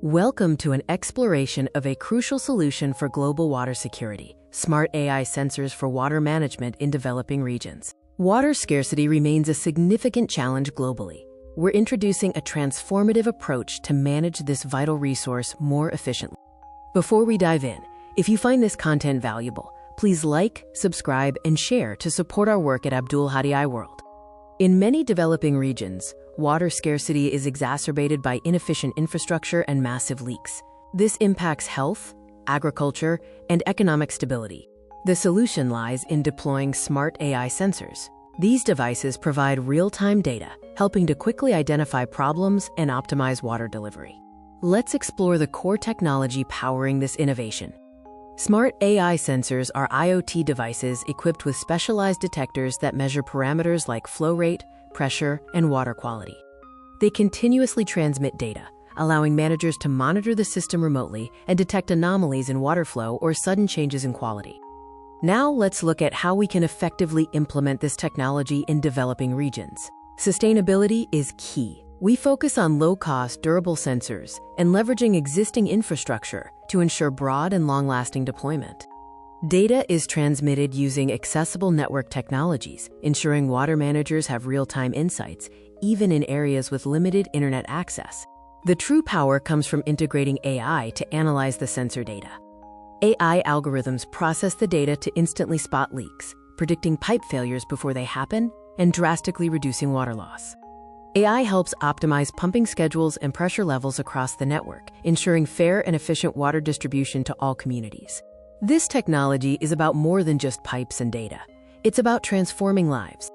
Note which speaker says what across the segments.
Speaker 1: Welcome to an exploration of a crucial solution for global water security: smart AI sensors for water management in developing regions. Water scarcity remains a significant challenge globally. We're introducing a transformative approach to manage this vital resource more efficiently. Before we dive in, if you find this content valuable, please like, subscribe, and share to support our work at Abdul Hadi iWorld. In many developing regions, water scarcity is exacerbated by inefficient infrastructure and massive leaks. This impacts health, agriculture, and economic stability. The solution lies in deploying smart AI sensors. These devices provide real-time data, helping to quickly identify problems and optimize water delivery. Let's explore the core technology powering this innovation. Smart AI sensors are IoT devices equipped with specialized detectors that measure parameters like flow rate, pressure, and water quality. They continuously transmit data, allowing managers to monitor the system remotely and detect anomalies in water flow or sudden changes in quality. Now let's look at how we can effectively implement this technology in developing regions. Sustainability is key. We focus on low-cost, durable sensors and leveraging existing infrastructure to ensure broad and long-lasting deployment. Data is transmitted using accessible network technologies, ensuring water managers have real-time insights, even in areas with limited internet access. The true power comes from integrating AI to analyze the sensor data. AI algorithms process the data to instantly spot leaks, predicting pipe failures before they happen and drastically reducing water loss. AI helps optimize pumping schedules and pressure levels across the network, ensuring fair and efficient water distribution to all communities. This technology is about more than just pipes and data. It's about transforming lives.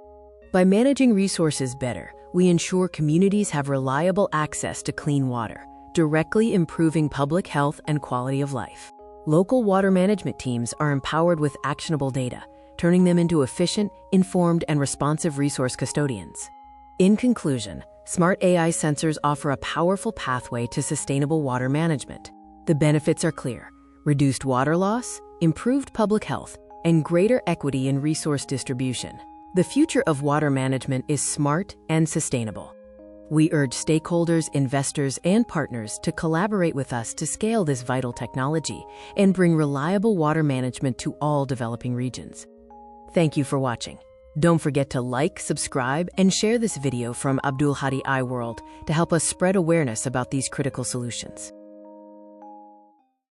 Speaker 1: By managing resources better, we ensure communities have reliable access to clean water, directly improving public health and quality of life. Local water management teams are empowered with actionable data, turning them into efficient, informed, and responsive resource custodians. In conclusion, smart AI sensors offer a powerful pathway to sustainable water management. The benefits are clear: reduced water loss, improved public health, and greater equity in resource distribution. The future of water management is smart and sustainable. We urge stakeholders, investors, and partners to collaborate with us to scale this vital technology and bring reliable water management to all developing regions. Thank you for watching. Don't forget to like, subscribe, and share this video from Abdul Hadi iWorld to help us spread awareness about these critical solutions.